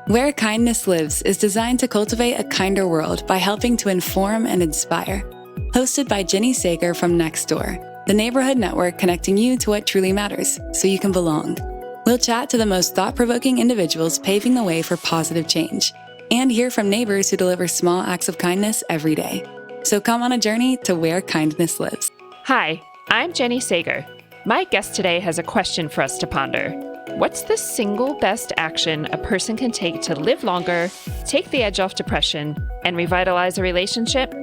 Where Kindness Lives is designed to cultivate a kinder world by helping to inform and inspire. Hosted by Jenny Sager from Nextdoor, the neighborhood network connecting you to what truly matters so you can belong. We'll chat to the most thought-provoking individuals paving the way for positive change and hear from neighbors who deliver small acts of kindness every day. So come on a journey to where kindness lives. Hi, I'm Jenny Sager. My guest today has a question for us to ponder. What's the single best action a person can take to live longer, take the edge off depression, and revitalize a relationship?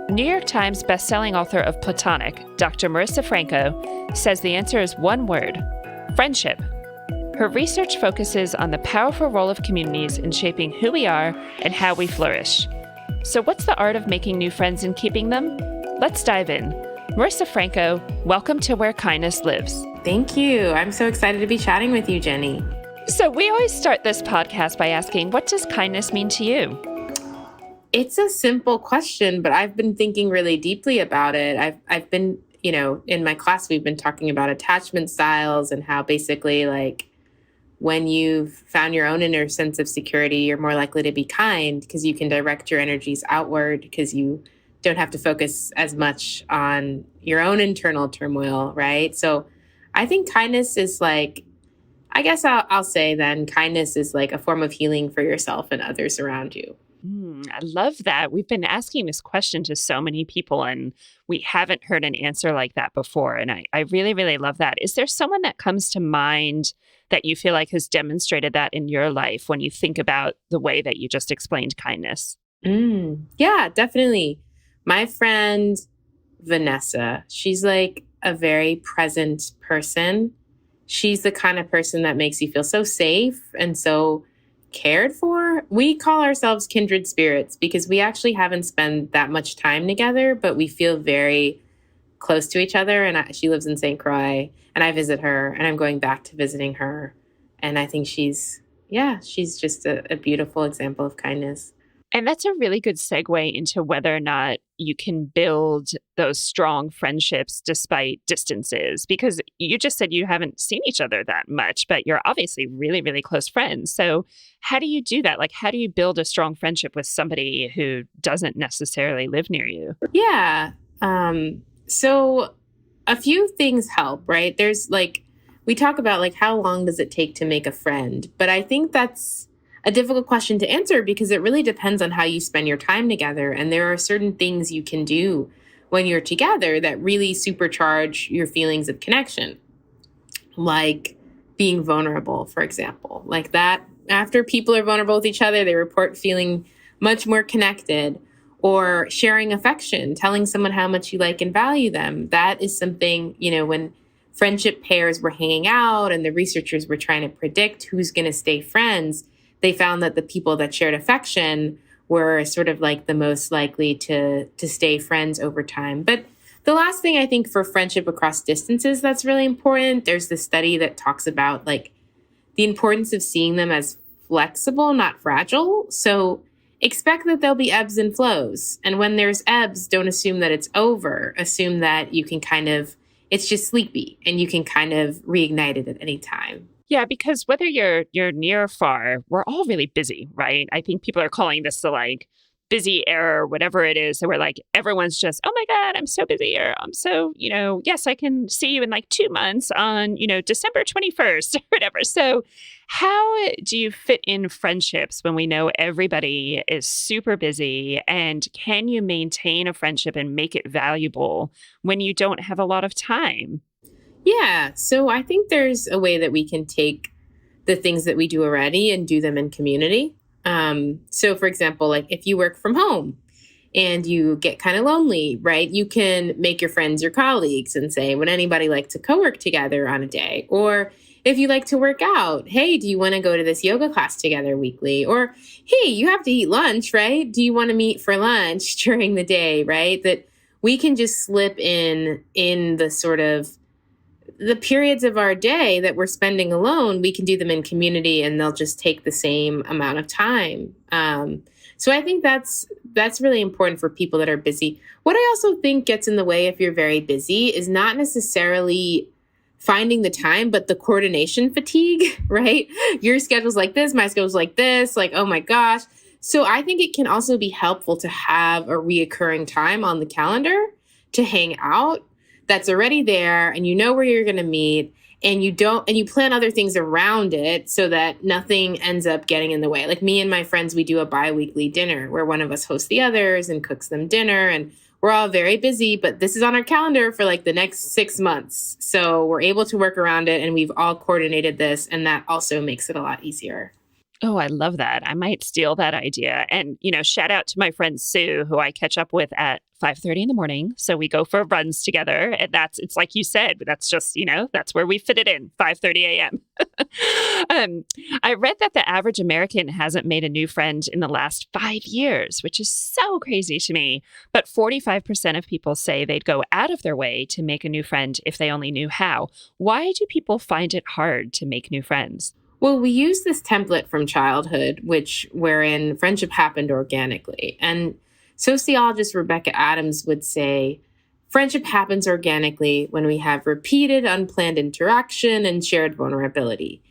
New York Times bestselling author of Platonic, Dr. Marisa Franco, says the answer is one word: friendship. Her research focuses on the powerful role of communities in shaping who we are and how we flourish. So what's the art of making new friends and keeping them? Let's dive in. Marisa Franco, welcome to Where Kindness Lives. Thank you. I'm so excited to be chatting with you, Jenny. So we always start this podcast by asking, what does kindness mean to you? It's a simple question, but I've been thinking really deeply about it. I've been, in my class, we've been talking about attachment styles and how basically when you've found your own inner sense of security, you're more likely to be kind because you can direct your energies outward because you don't have to focus as much on your own internal turmoil, right? So I think kindness is I'll say then kindness is like a form of healing for yourself and others around you. I love that. We've been asking this question to so many people, and we haven't heard an answer like that before. And I really, really love that. Is there someone that comes to mind that you feel like has demonstrated that in your life when you think about the way that you just explained kindness? Yeah, definitely. My friend, Vanessa, she's like a very present person. She's the kind of person that makes you feel so safe and so cared for. We call ourselves Kindred Spirits because we actually haven't spent that much time together, but we feel very close to each other. And she lives in St. Croix, and I visit her, and I'm going back to visiting her. And I think she's just a beautiful example of kindness. And that's a really good segue into whether or not you can build those strong friendships despite distances, because you just said you haven't seen each other that much, but you're obviously really, really close friends. So how do you do that? How do you build a strong friendship with somebody who doesn't necessarily live near you? Yeah. So a few things help, right? There's we talk about how long does it take to make a friend? But I think that's a difficult question to answer because it really depends on how you spend your time together. And there are certain things you can do when you're together that really supercharge your feelings of connection, like being vulnerable, for example. Like that, after people are vulnerable with each other, they report feeling much more connected. Or sharing affection, telling someone how much you like and value them. That is something, when friendship pairs were hanging out and the researchers were trying to predict who's going to stay friends, they found that the people that shared affection were sort of the most likely to stay friends over time. But the last thing I think for friendship across distances that's really important, there's this study that talks about the importance of seeing them as flexible, not fragile. So expect that there'll be ebbs and flows. And when there's ebbs, don't assume that it's over. Assume that you can it's just sleepy and you can kind of reignite it at any time. Yeah, because whether you're near or far, we're all really busy, right? I think people are calling this the busy era or whatever it is. So we're everyone's just, oh my God, I'm so busy. Or I'm so, yes, I can see you in 2 months on, December 21st or whatever. So how do you fit in friendships when we know everybody is super busy? And can you maintain a friendship and make it valuable when you don't have a lot of time? Yeah. So I think there's a way that we can take the things that we do already and do them in community. So for example, if you work from home and you get kind of lonely, right? You can make your friends your colleagues and say, would anybody like to co-work together on a day? Or if you like to work out, hey, do you want to go to this yoga class together weekly? Or, hey, you have to eat lunch, right? Do you want to meet for lunch during the day, right? That we can just slip in the sort of the periods of our day that we're spending alone, we can do them in community and they'll just take the same amount of time. So I think that's really important for people that are busy. What I also think gets in the way if you're very busy is not necessarily finding the time, but the coordination fatigue, right? Your schedule's like this, my schedule's like this, like, oh my gosh. So I think it can also be helpful to have a reoccurring time on the calendar to hang out that's already there, and you know where you're going to meet, and you plan other things around it so that nothing ends up getting in the way. Like me and my friends, we do a bi-weekly dinner where one of us hosts the others and cooks them dinner, and we're all very busy, but this is on our calendar for like the next 6 months. So we're able to work around it, and we've all coordinated this, and that also makes it a lot easier. Oh, I love that. I might steal that idea. And, shout out to my friend Sue, who I catch up with at 5:30 in the morning. So we go for runs together. And it's like you said, that's just, that's where we fit it in, 5:30 a.m. I read that the average American hasn't made a new friend in the last 5 years, which is so crazy to me. But 45% of people say they'd go out of their way to make a new friend if they only knew how. Why do people find it hard to make new friends? Well, we use this template from childhood, wherein friendship happened organically. And sociologist Rebecca Adams would say, friendship happens organically when we have repeated unplanned interaction and shared vulnerability.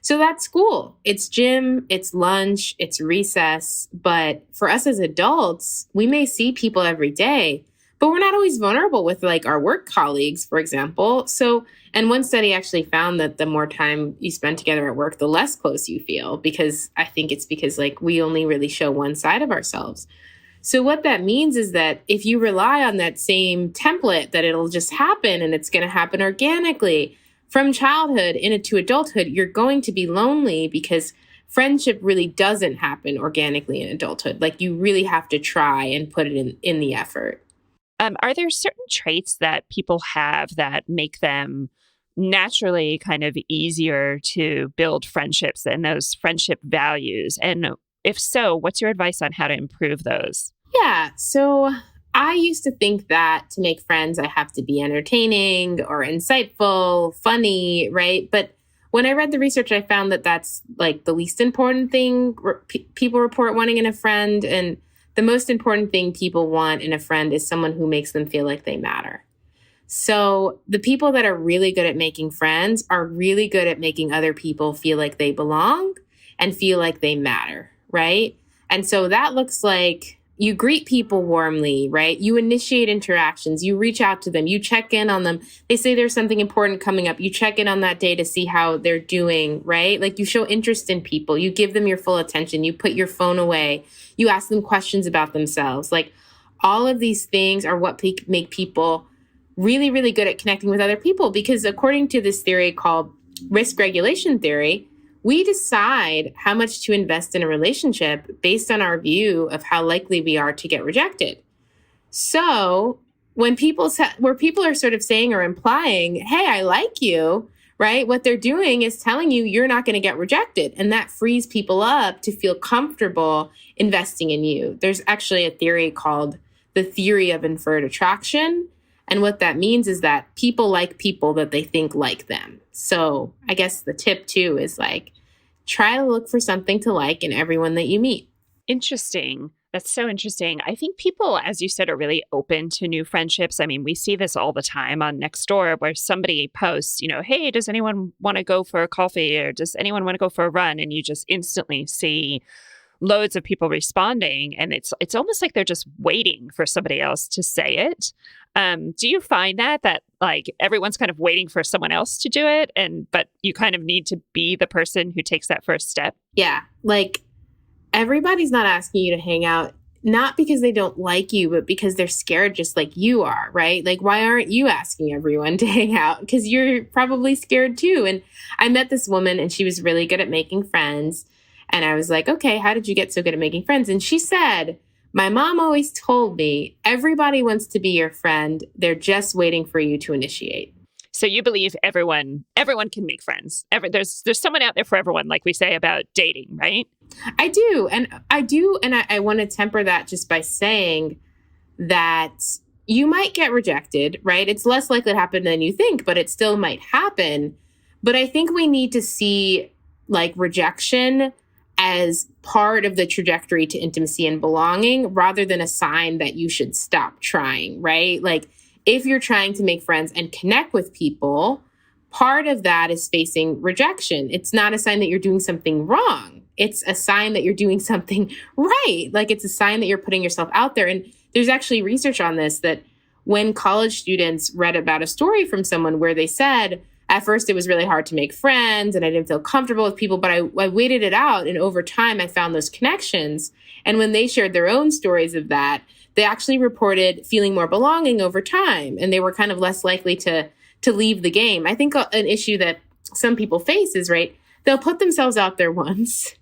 So that's school. It's gym, it's lunch, it's recess. But for us as adults, we may see people every day, but we're not always vulnerable with like our work colleagues, for example. And one study actually found that the more time you spend together at work, the less close you feel, because I think it's because like we only really show one side of ourselves. So what that means is that if you rely on that same template, that it'll just happen and it's going to happen organically from childhood into adulthood, you're going to be lonely because friendship really doesn't happen organically in adulthood. Like you really have to try and put it in the effort. Are there certain traits that people have that make them naturally kind of easier to build friendships and those friendship values? And if so, what's your advice on how to improve those? Yeah. So I used to think that to make friends, I have to be entertaining or insightful, funny, right? But when I read the research, I found that that's like the least important thing people report wanting in a friend. And the most important thing people want in a friend is someone who makes them feel like they matter. So the people that are really good at making friends are really good at making other people feel like they belong and feel like they matter, right? And so that looks like you greet people warmly, right? You initiate interactions, you reach out to them, you check in on them. They say there's something important coming up. You check in on that day to see how they're doing, right? Like you show interest in people, you give them your full attention, you put your phone away, you ask them questions about themselves. Like all of these things are what make people really, really good at connecting with other people, because according to this theory called risk regulation theory, we decide how much to invest in a relationship based on our view of how likely we are to get rejected. So when where people are sort of saying or implying, hey, I like you, right? What they're doing is telling you you're not going to get rejected. And that frees people up to feel comfortable investing in you. There's actually a theory called the theory of inferred attraction. And what that means is that people like people that they think like them. So I guess the tip too is like, try to look for something to like in everyone that you meet. Interesting. That's so interesting. I think people, as you said, are really open to new friendships. I mean, we see this all the time on Nextdoor where somebody posts, hey, does anyone want to go for a coffee, or does anyone want to go for a run? And you just instantly see loads of people responding, and it's almost like they're just waiting for somebody else to say it. Do you find that like everyone's kind of waiting for someone else to do it, but you kind of need to be the person who takes that first step? Yeah, like everybody's not asking you to hang out, not because they don't like you, but because they're scared just like you are, right? Like, why aren't you asking everyone to hang out? Because you're probably scared too. And I met this woman and she was really good at making friends. And I was like, okay, how did you get so good at making friends? And she said, my mom always told me, everybody wants to be your friend. They're just waiting for you to initiate. So you believe everyone can make friends. There's someone out there for everyone, like we say about dating, right? I do. And I want to temper that just by saying that you might get rejected, right? It's less likely to happen than you think, but it still might happen. But I think we need to see like rejection as part of the trajectory to intimacy and belonging rather than a sign that you should stop trying, right? Like if you're trying to make friends and connect with people, part of that is facing rejection. It's not a sign that you're doing something wrong. It's a sign that you're doing something right. Like it's a sign that you're putting yourself out there. And there's actually research on this that when college students read about a story from someone where they said, at first it was really hard to make friends and I didn't feel comfortable with people, but I waited it out. And over time, I found those connections. And when they shared their own stories of that, they actually reported feeling more belonging over time. And they were kind of less likely to leave the game. I think an issue that some people face is, right, they'll put themselves out there once,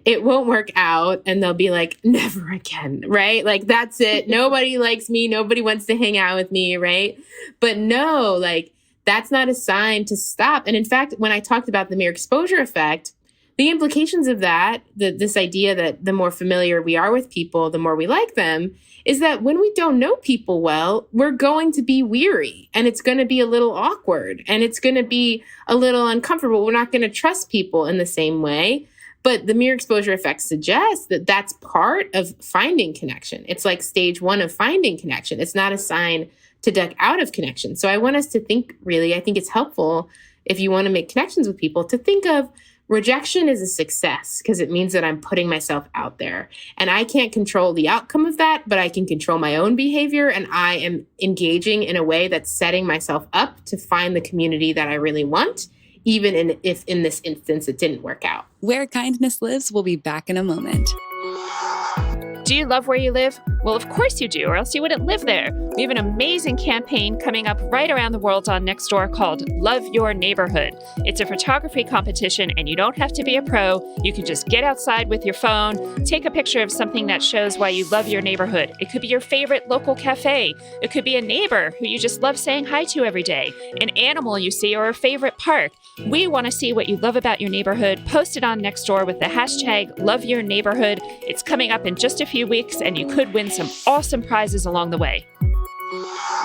it won't work out, and they'll be like, never again, right? Like, that's it. Nobody likes me. Nobody wants to hang out with me, right? But no, like, that's not a sign to stop. And in fact, when I talked about the mere exposure effect, the implications of that, this idea that the more familiar we are with people, the more we like them, is that when we don't know people well, we're going to be weary and it's going to be a little awkward and it's going to be a little uncomfortable. We're not going to trust people in the same way. But the mere exposure effect suggests that that's part of finding connection. It's like stage 1 of finding connection. It's not a sign to duck out of connection. So I want us to think, really, I think it's helpful if you want to make connections with people to think of rejection is a success because it means that I'm putting myself out there and I can't control the outcome of that, but I can control my own behavior. And I am engaging in a way that's setting myself up to find the community that I really want, even if in this instance it didn't work out. Where Kindness Lives will be back in a moment. Do you love where you live? Well, of course you do, or else you wouldn't live there. We have an amazing campaign coming up right around the world on Nextdoor called Love Your Neighborhood. It's a photography competition, and you don't have to be a pro. You can just get outside with your phone, take a picture of something that shows why you love your neighborhood. It could be your favorite local cafe. It could be a neighbor who you just love saying hi to every day, an animal you see, or a favorite park. We want to see what you love about your neighborhood. Post it on Nextdoor with the hashtag #LoveYourNeighborhood. It's coming up in just a few weeks, and you could win some awesome prizes along the way.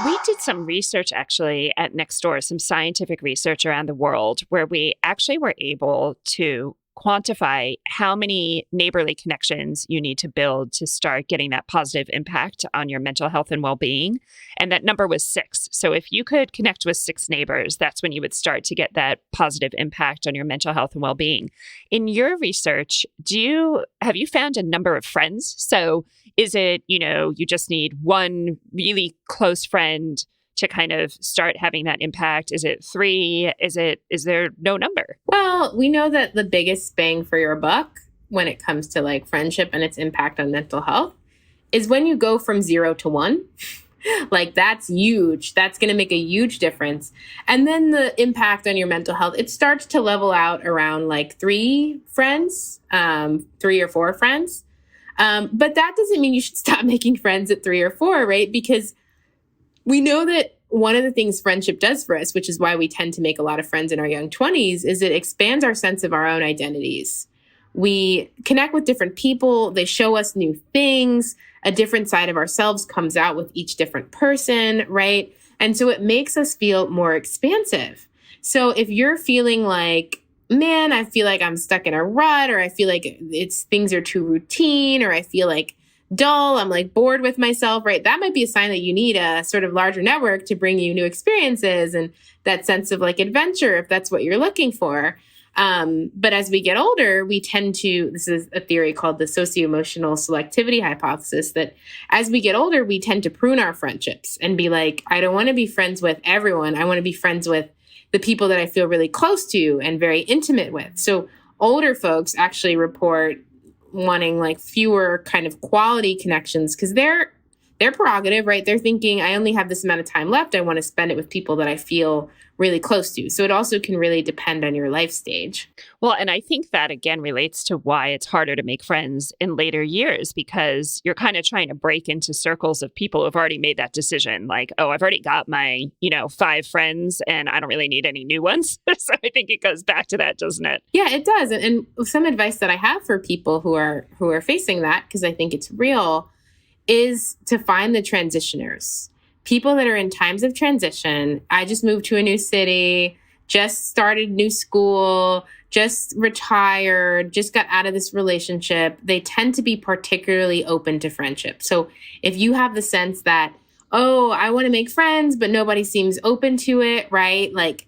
We did some research actually at Nextdoor, some scientific research around the world, where we actually were able to quantify how many neighborly connections you need to build to start getting that positive impact on your mental health and well-being. And that number was 6. So if you could connect with 6 neighbors, that's when you would start to get that positive impact on your mental health and well-being. In your research, have you found a number of friends? So is it, you just need one really close friend to kind of start having that impact? Is it 3? Is there no number? Well, we know that the biggest bang for your buck when it comes to like friendship and its impact on mental health is when you go from 0 to 1. Like that's huge. That's going to make a huge difference. And then the impact on your mental health, it starts to level out around like 3 friends, 3 or 4 friends. But that doesn't mean you should stop making friends at 3 or 4, right? Because we know that one of the things friendship does for us, which is why we tend to make a lot of friends in our young 20s, is it expands our sense of our own identities. We connect with different people. They show us new things. A different side of ourselves comes out with each different person, right? And so it makes us feel more expansive. So if you're feeling like, man, I feel like I'm stuck in a rut, or I feel like things are too routine, or I feel like dull, I'm like bored with myself, right? That might be a sign that you need a sort of larger network to bring you new experiences and that sense of like adventure, if that's what you're looking for. But as we get older, we tend to, this is a theory called the socio-emotional selectivity hypothesis, that as we get older, we tend to prune our friendships and be like, I don't want to be friends with everyone. I want to be friends with the people that I feel really close to and very intimate with. So older folks actually report wanting like fewer kind of quality connections because they're prerogative, right? They're thinking, I only have this amount of time left. I want to spend it with people that I feel really close to. So it also can really depend on your life stage. Well, and I think that again relates to why it's harder to make friends in later years, because you're kind of trying to break into circles of people who've already made that decision. Like, oh, I've already got my, 5 friends and I don't really need any new ones. So I think it goes back to that, doesn't it? Yeah, it does. And some advice that I have for people who are facing that, because I think it's real, is to find the transitioners. People that are in times of transition. I just moved to a new city, just started new school, just retired, just got out of this relationship. They tend to be particularly open to friendship. So if you have the sense that, oh, I want to make friends, but nobody seems open to it, right? Like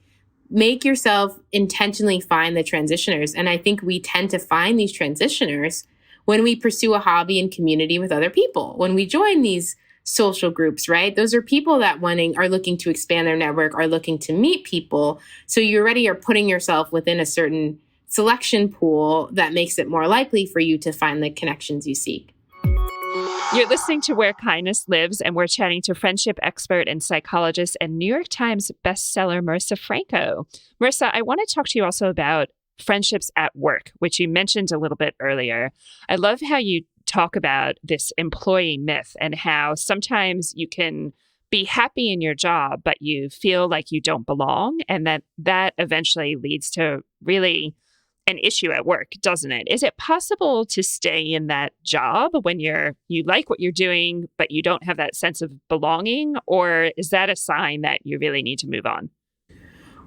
make yourself intentionally find the transitioners. And I think we tend to find these transitioners when we pursue a hobby in community with other people, when we join these social groups, right? Those are people that are looking to expand their network, are looking to meet people. So you already are putting yourself within a certain selection pool that makes it more likely for you to find the connections you seek. You're listening to Where Kindness Lives, and we're chatting to friendship expert and psychologist and New York Times bestseller Marisa Franco. Marisa, I want to talk to you also about friendships at work, which you mentioned a little bit earlier. I love how you talk about this employee myth and how sometimes you can be happy in your job, but you feel like you don't belong, and that eventually leads to really an issue at work, doesn't it? Is it possible to stay in that job when you like what you're doing, but you don't have that sense of belonging? Or is that a sign that you really need to move on?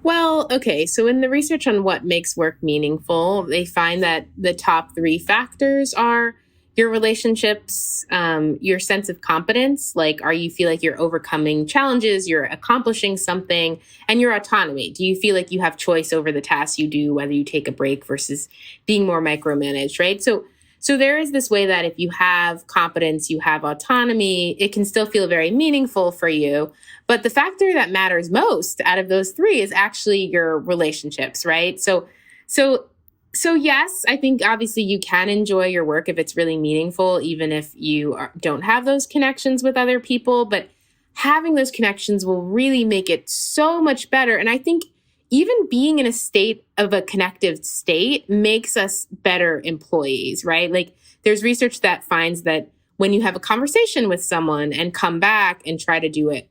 Well, okay. So in the research on what makes work meaningful, they find that the top 3 factors are your relationships, your sense of competence, like you feel like you're overcoming challenges, you're accomplishing something, and your autonomy. Do you feel like you have choice over the tasks you do, whether you take a break versus being more micromanaged, right? So there is this way that if you have competence, you have autonomy, it can still feel very meaningful for you. But the factor that matters most out of those 3 is actually your relationships, right? So yes, I think obviously you can enjoy your work if it's really meaningful, even if you don't have those connections with other people. But having those connections will really make it so much better. And I think even being in a state of a connective state makes us better employees, right? Like there's research that finds that when you have a conversation with someone and come back and try to do it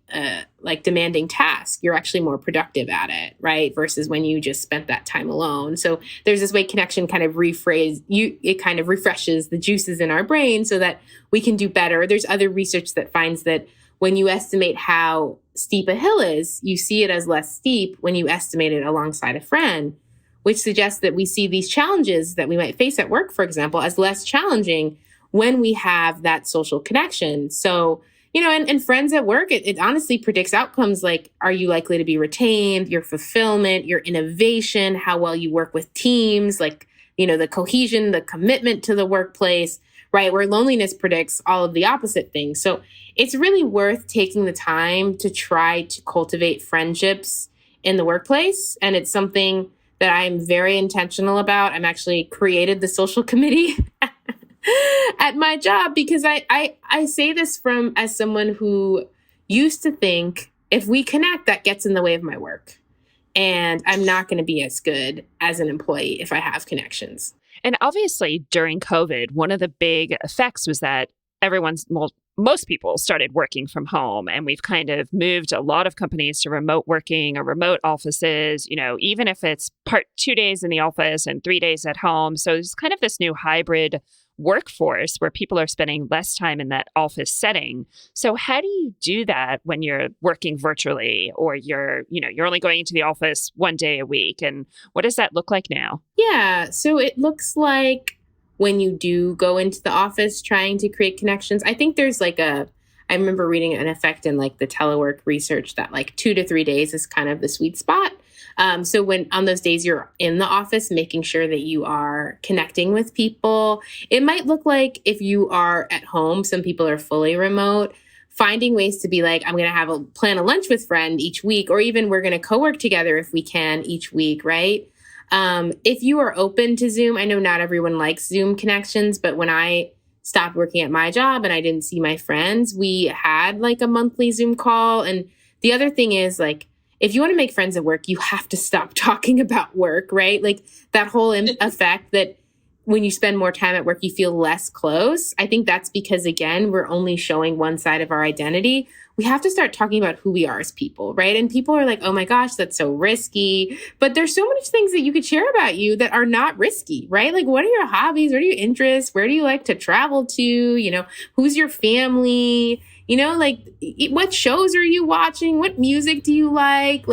like demanding task, you're actually more productive at it, right? Versus when you just spent that time alone. So there's this way connection kind of it kind of refreshes the juices in our brain so that we can do better. There's other research that finds that when you estimate how steep a hill is, you see it as less steep when you estimate it alongside a friend, which suggests that we see these challenges that we might face at work, for example, as less challenging when we have that social connection. So, and friends at work, it honestly predicts outcomes like, are you likely to be retained, your fulfillment, your innovation, how well you work with teams, like, the cohesion, the commitment to the workplace, right? Where loneliness predicts all of the opposite things. So it's really worth taking the time to try to cultivate friendships in the workplace. And it's something that I'm very intentional about. I'm actually created the social committee at my job because I say this as someone who used to think if we connect, that gets in the way of my work. And I'm not going to be as good as an employee if I have connections. And obviously during COVID, one of the big effects was that most people started working from home, and we've kind of moved a lot of companies to remote working or remote offices, even if it's 2 days in the office and 3 days at home. So there's kind of this new hybrid workforce where people are spending less time in that office setting. So how do you do that when you're working virtually or you're only going into the office 1 day a week? And what does that look like now? Yeah, so it looks like when you do go into the office trying to create connections, I think there's I remember reading an effect in the telework research that 2 to 3 days is kind of the sweet spot. So when on those days you're in the office, making sure that you are connecting with people, it might look like if you are at home, some people are fully remote, finding ways to be I'm going to plan a lunch with friend each week, or even we're going to co-work together if we can each week, right? If you are open to Zoom, I know not everyone likes Zoom connections, but when I stopped working at my job and I didn't see my friends, we had a monthly Zoom call. And the other thing is if you want to make friends at work, you have to stop talking about work, right? That whole effect that when you spend more time at work, you feel less close. I think that's because, again, we're only showing one side of our identity. We have to start talking about who we are as people, right? And people are like, oh my gosh, that's so risky. But there's so many things that you could share about you that are not risky, right? What are your hobbies? What are your interests? Where do you like to travel to? Who's your family? What shows are you watching? What music do you like?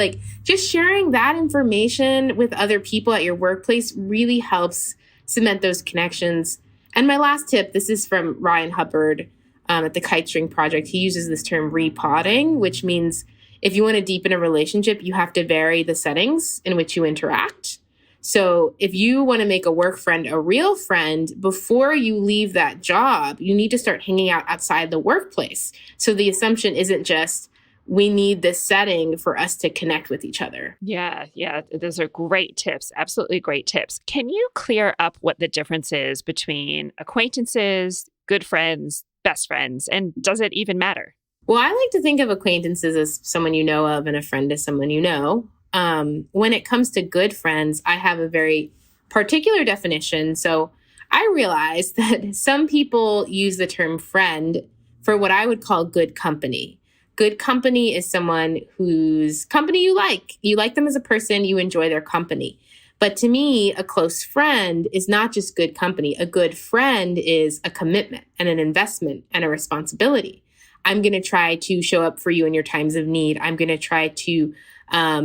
Just sharing that information with other people at your workplace really helps cement those connections. And my last tip, this is from Ryan Hubbard at the Kite String Project. He uses this term repotting, which means if you want to deepen a relationship, you have to vary the settings in which you interact. So if you want to make a work friend a real friend, before you leave that job, you need to start hanging out outside the workplace. So the assumption isn't just, we need this setting for us to connect with each other. Yeah. Those are great tips. Absolutely great tips. Can you clear up what the difference is between acquaintances, good friends, best friends, and does it even matter? Well, I like to think of acquaintances as someone you know of and a friend as someone you know. When it comes to good friends, I have a very particular definition. So I realize that some people use the term friend for what I would call good company. Good company is someone whose company you like. You like them as a person, you enjoy their company. But to me, a close friend is not just good company. A good friend is a commitment and an investment and a responsibility. I'm going to try to show up for you in your times of need. I'm going to try to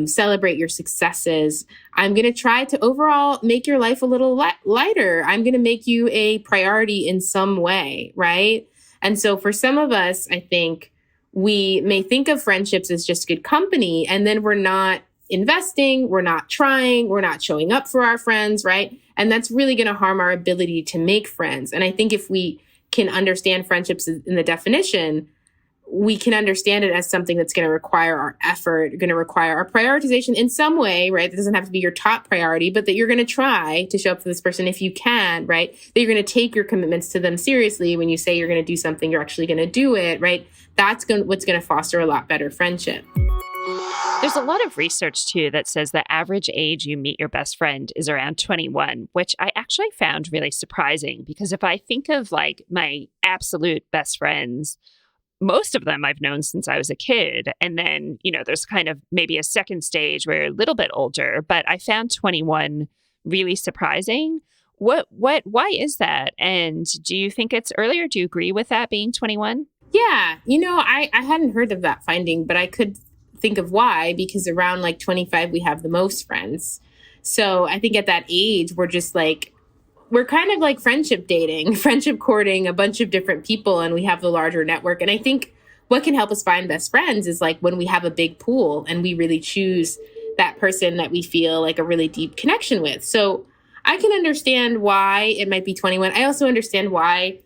celebrate your successes. I'm going to try to overall make your life a little lighter. I'm going to make you a priority in some way, right? And so for some of us, I think we may think of friendships as just good company, and then we're not investing, we're not trying, we're not showing up for our friends, right? And that's really going to harm our ability to make friends. And I think if we can understand friendships in the definition, we can understand it as something that's going to require our effort, going to require our prioritization in some way, right? That doesn't have to be your top priority, but that you're going to try to show up for this person if you can, right? That you're going to take your commitments to them seriously. When you say you're going to do something, you're actually going to do it, right? That's what's going to foster a lot better friendship. There's a lot of research, too, that says the average age you meet your best friend is around 21, which I actually found really surprising, because if I think of like my absolute best friends, most of them I've known since I was a kid. And then, there's kind of maybe a second stage where you're a little bit older, but I found 21 really surprising. Why is that? And do you think it's earlier? Do you agree with that being 21? Yeah. I hadn't heard of that finding, but I could think of why, because around like 25, we have the most friends. So I think at that age, we're kind of like friendship dating, friendship courting a bunch of different people, and we have the larger network. And I think what can help us find best friends is like when we have a big pool and we really choose that person that we feel like a really deep connection with. So I can understand why it might be 21. I also understand why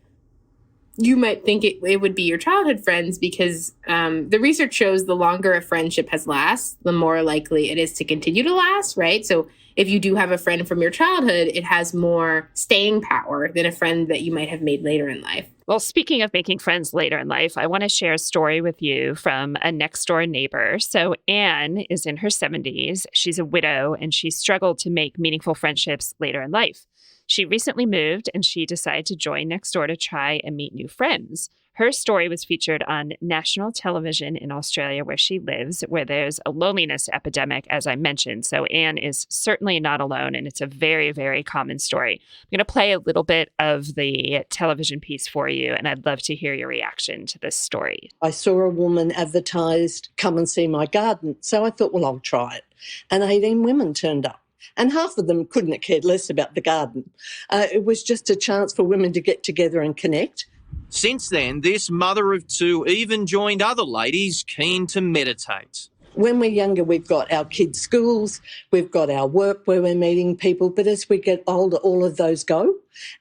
you might think it would be your childhood friends, because the research shows the longer a friendship has lasted, the more likely it is to continue to last, right? So if you do have a friend from your childhood, it has more staying power than a friend that you might have made later in life. Well, speaking of making friends later in life, I want to share a story with you from a next door neighbor. So Anne is in her 70s. She's a widow, and she struggled to make meaningful friendships later in life. She recently moved, and she decided to join Nextdoor to try and meet new friends. Her story was featured on national television in Australia, where she lives, where there's a loneliness epidemic, as I mentioned. So Anne is certainly not alone, and it's a very, very common story. I'm going to play a little bit of the television piece for you, and I'd love to hear your reaction to this story. I saw a woman advertised, come and see my garden. So I thought, well, I'll try it. And 18 women turned up. And half of them couldn't have cared less about the garden. It was just a chance for women to get together and connect. Since then, this mother of two even joined other ladies keen to meditate. When we're younger, we've got our kids' schools, we've got our work where we're meeting people. But as we get older, all of those go.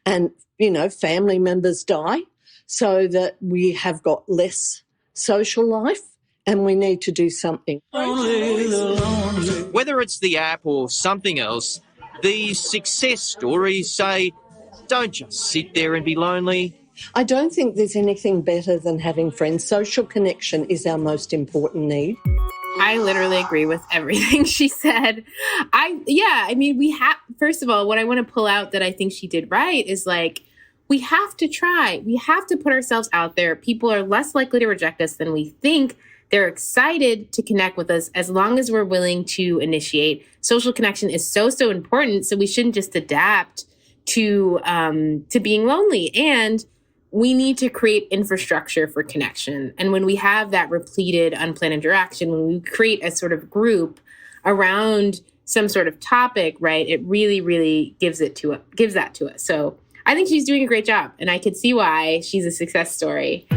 And, family members die, so that we have got less social life. And we need to do something. Whether it's the app or something else, these success stories say, don't just sit there and be lonely. I don't think there's anything better than having friends. Social connection is our most important need. I literally agree with everything she said. First of all, what I want to pull out that I think she did right is we have to try. We have to put ourselves out there. People are less likely to reject us than we think. They're excited to connect with us as long as we're willing to initiate. Social connection is so, so important. So we shouldn't just adapt to being lonely. And we need to create infrastructure for connection. And when we have that repeated, unplanned interaction, when we create a sort of group around some sort of topic, right, it really, really gives that to us. So I think she's doing a great job. And I could see why she's a success story.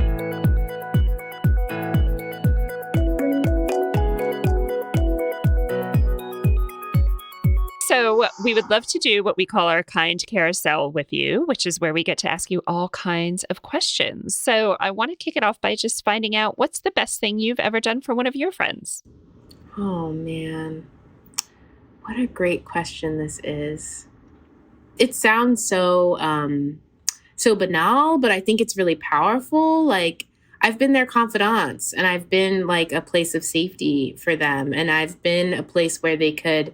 So we would love to do what we call our kind carousel with you, which is where we get to ask you all kinds of questions. So I want to kick it off by just finding out, what's the best thing you've ever done for one of your friends? Oh, man. What a great question this is. It sounds so banal, but I think it's really powerful. Like, I've been their confidant, and I've been like a place of safety for them. And I've been a place where they could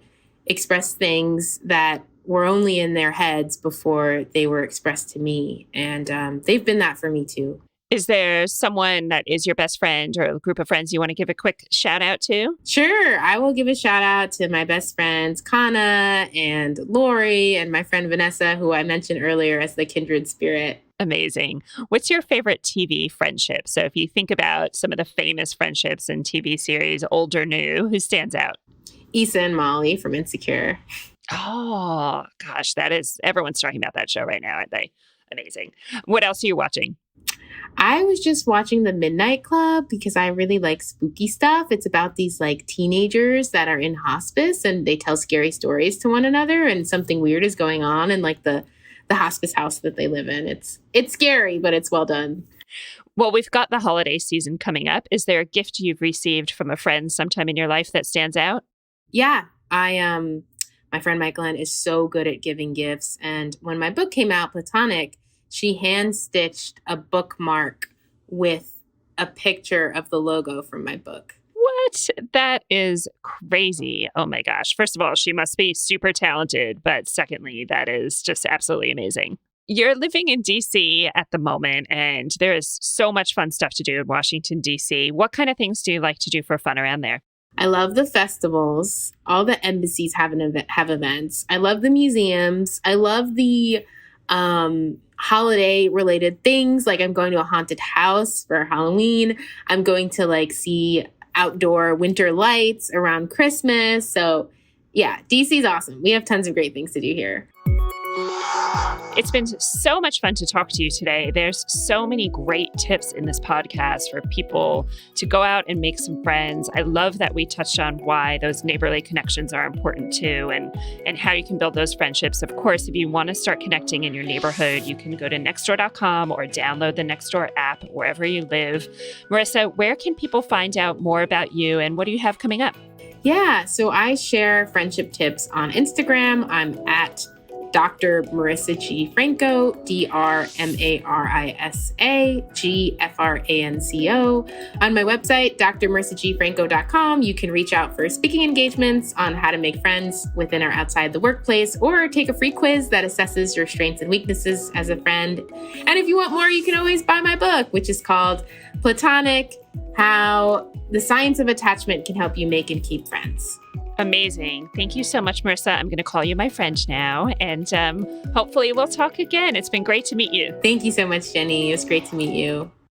express things that were only in their heads before they were expressed to me. And they've been that for me too. Is there someone that is your best friend or a group of friends you want to give a quick shout out to? Sure. I will give a shout out to my best friends, Kana and Lori, and my friend Vanessa, who I mentioned earlier as the Kindred Spirit. Amazing. What's your favorite TV friendship? So if you think about some of the famous friendships in TV series, old or new, who stands out? Issa and Molly from Insecure. Oh, gosh, everyone's talking about that show right now, aren't they? Amazing. What else are you watching? I was just watching The Midnight Club because I really like spooky stuff. It's about these like teenagers that are in hospice and they tell scary stories to one another, and something weird is going on in like the hospice house that they live in. It's scary, but it's well done. Well, we've got the holiday season coming up. Is there a gift you've received from a friend sometime in your life that stands out? Yeah, my friend Michael is so good at giving gifts. And when my book came out, Platonic, she hand-stitched a bookmark with a picture of the logo from my book. What? That is crazy. Oh my gosh. First of all, she must be super talented. But secondly, that is just absolutely amazing. You're living in DC at the moment, and there is so much fun stuff to do in Washington, DC. What kind of things do you like to do for fun around there? I love the festivals. All the embassies have events. I love the museums. I love the holiday related things. Like, I'm going to a haunted house for Halloween. I'm going to like see outdoor winter lights around Christmas. So yeah, DC's awesome. We have tons of great things to do here. It's been so much fun to talk to you today. There's so many great tips in this podcast for people to go out and make some friends. I love that we touched on why those neighborly connections are important too, and how you can build those friendships. Of course, if you want to start connecting in your neighborhood, you can go to nextdoor.com or download the Nextdoor app wherever you live. Marisa, where can people find out more about you, and what do you have coming up? Yeah, so I share friendship tips on Instagram. I'm at Dr. Marisa G. Franco, DrMarisa GFranco. On my website, drmarisagfranco.com, you can reach out for speaking engagements on how to make friends within or outside the workplace, or take a free quiz that assesses your strengths and weaknesses as a friend. And if you want more, you can always buy my book, which is called Platonic: How the Science of Attachment Can Help You Make and Keep Friends. Amazing. Thank you so much, Marisa. I'm going to call you my friend now, and hopefully we'll talk again. It's been great to meet you. Thank you so much, Jenny. It was great to meet you.